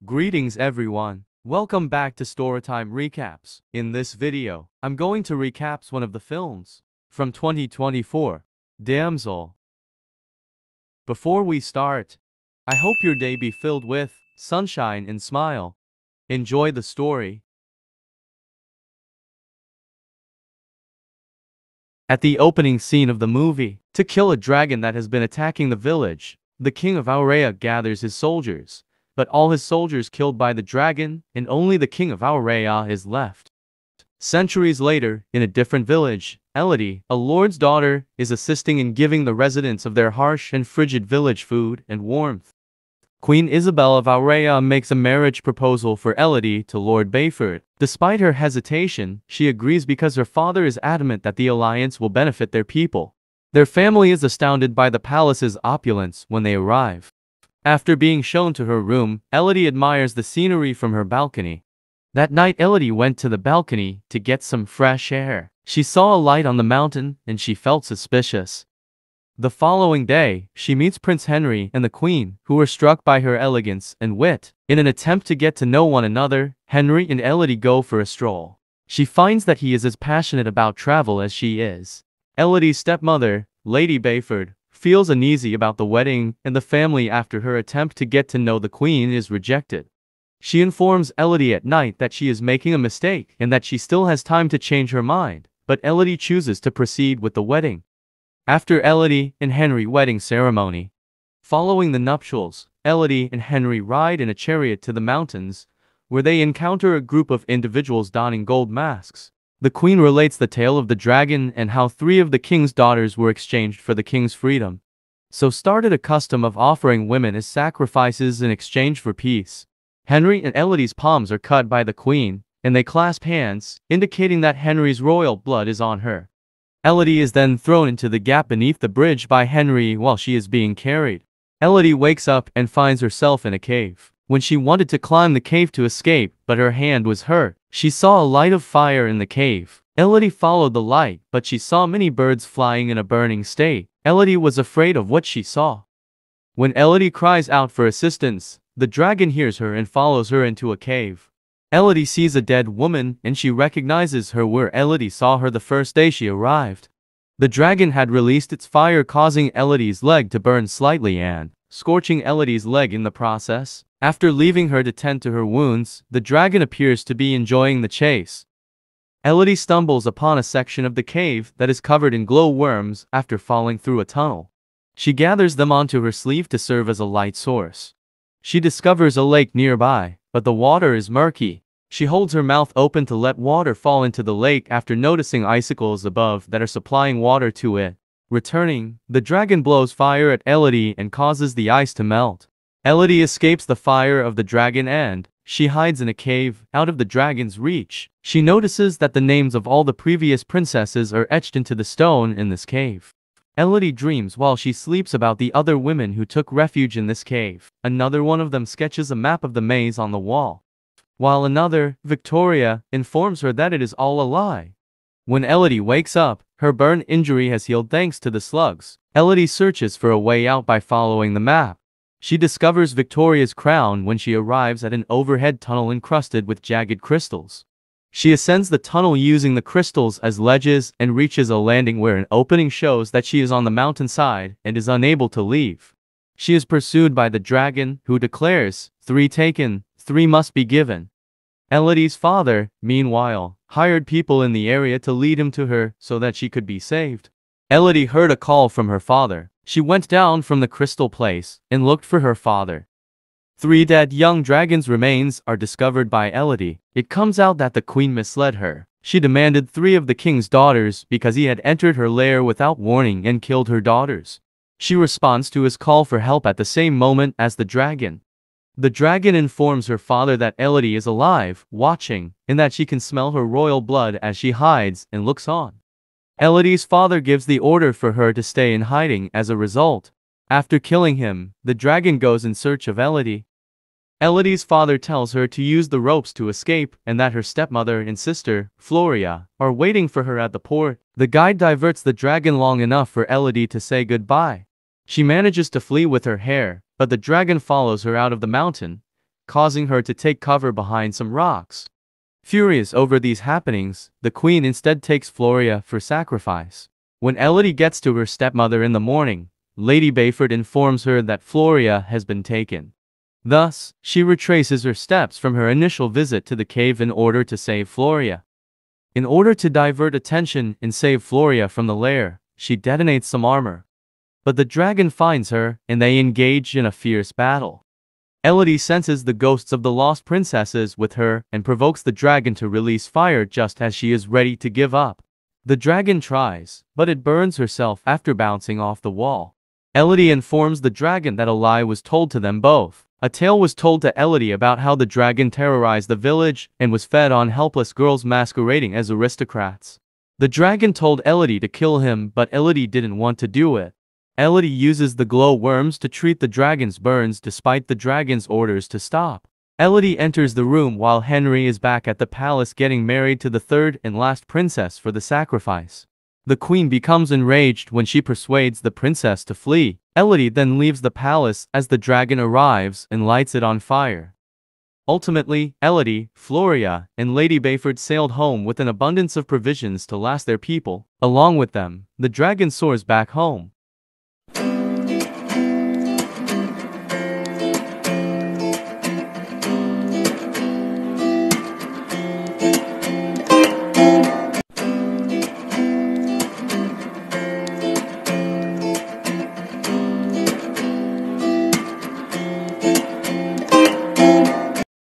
Greetings everyone. Welcome back to Storytime Recaps. In this video, I'm going to recap one of the films from 2024, Damsel. Before we start, I hope your day be filled with sunshine and smile. Enjoy the story. At the opening scene of the movie, to kill a dragon that has been attacking the village, the king of Aurea gathers his soldiers. But all his soldiers killed by the dragon, and only the king of Aurea is left. Centuries later, in a different village, Elodie, a lord's daughter, is assisting in giving the residents of their harsh and frigid village food and warmth. Queen Isabel of Aurea makes a marriage proposal for Elodie to Lord Bayford. Despite her hesitation, she agrees because her father is adamant that the alliance will benefit their people. Their family is astounded by the palace's opulence when they arrive. After being shown to her room, Elodie admires the scenery from her balcony. That night Elodie went to the balcony to get some fresh air. She saw a light on the mountain, and she felt suspicious. The following day, she meets Prince Henry and the Queen, who are struck by her elegance and wit. In an attempt to get to know one another, Henry and Elodie go for a stroll. She finds that he is as passionate about travel as she is. Elodie's stepmother, Lady Bayford, feels uneasy about the wedding and the family after her attempt to get to know the Queen is rejected. She informs Elodie at night that she is making a mistake and that she still has time to change her mind, but Elodie chooses to proceed with the wedding. After Elodie and Henry wedding ceremony. Following the nuptials, Elodie and Henry ride in a chariot to the mountains, where they encounter a group of individuals donning gold masks. The Queen relates the tale of the dragon and how 3 of the king's daughters were exchanged for the king's freedom. So started a custom of offering women as sacrifices in exchange for peace. Henry and Elodie's palms are cut by the Queen, and they clasp hands, indicating that Henry's royal blood is on her. Elodie is then thrown into the gap beneath the bridge by Henry while she is being carried. Elodie wakes up and finds herself in a cave. When she wanted to climb the cave to escape, but her hand was hurt, she saw a light of fire in the cave. Elodie followed the light, but she saw many birds flying in a burning state. Elodie was afraid of what she saw. When Elodie cries out for assistance, the dragon hears her and follows her into a cave. Elodie sees a dead woman, and she recognizes her where Elodie saw her the first day she arrived. The dragon had released its fire, causing Elodie's leg to burn slightly and scorching Elodie's leg in the process. After leaving her to tend to her wounds, the dragon appears to be enjoying the chase. Elodie stumbles upon a section of the cave that is covered in glowworms after falling through a tunnel. She gathers them onto her sleeve to serve as a light source. She discovers a lake nearby, but the water is murky. She holds her mouth open to let water fall into the lake after noticing icicles above that are supplying water to it. Returning, the dragon blows fire at Elodie and causes the ice to melt. Elodie escapes the fire of the dragon and she hides in a cave out of the dragon's reach. She notices that the names of all the previous princesses are etched into the stone in this cave. Elodie dreams while she sleeps about the other women who took refuge in this cave. Another one of them sketches a map of the maze on the wall, while another, Victoria, informs her that it is all a lie. When Elodie wakes up, her burn injury has healed thanks to the slugs. Elodie searches for a way out by following the map. She discovers Victoria's crown when she arrives at an overhead tunnel encrusted with jagged crystals. She ascends the tunnel using the crystals as ledges and reaches a landing where an opening shows that she is on the mountainside and is unable to leave. She is pursued by the dragon, who declares, 3 taken, 3 must be given. Elodie's father, meanwhile, hired people in the area to lead him to her so that she could be saved. Elodie heard a call from her father. She went down from the crystal place and looked for her father. 3 dead young dragons' remains are discovered by Elodie. It comes out that the queen misled her. She demanded 3 of the king's daughters because he had entered her lair without warning and killed her daughters. She responds to his call for help at the same moment as the dragon. The dragon informs her father that Elodie is alive, watching, and that she can smell her royal blood as she hides and looks on. Elodie's father gives the order for her to stay in hiding as a result. After killing him, the dragon goes in search of Elodie. Elodie's father tells her to use the ropes to escape and that her stepmother and sister, Floria, are waiting for her at the port. The guide diverts the dragon long enough for Elodie to say goodbye. She manages to flee with her hair, but the dragon follows her out of the mountain. causing her to take cover behind some rocks. Furious over these happenings, the queen instead takes Floria for sacrifice. When Elodie gets to her stepmother in the morning, Lady Bayford informs her that Floria has been taken. Thus, she retraces her steps from her initial visit to the cave in order to save Floria. In order to divert attention and save Floria from the lair, she detonates some armor. But the dragon finds her, and they engage in a fierce battle. Elodie senses the ghosts of the lost princesses with her and provokes the dragon to release fire just as she is ready to give up. The dragon tries, but it burns herself after bouncing off the wall. Elodie informs the dragon that a lie was told to them both. A tale was told to Elodie about how the dragon terrorized the village and was fed on helpless girls masquerading as aristocrats. The dragon told Elodie to kill him, but Elodie didn't want to do it. Elodie uses the glow worms to treat the dragon's burns despite the dragon's orders to stop. Elodie enters the room while Henry is back at the palace getting married to the third and last princess for the sacrifice. The queen becomes enraged when she persuades the princess to flee. Elodie then leaves the palace as the dragon arrives and lights it on fire. Ultimately, Elodie, Floria, and Lady Bayford sailed home with an abundance of provisions to last their people. Along with them, the dragon soars back home.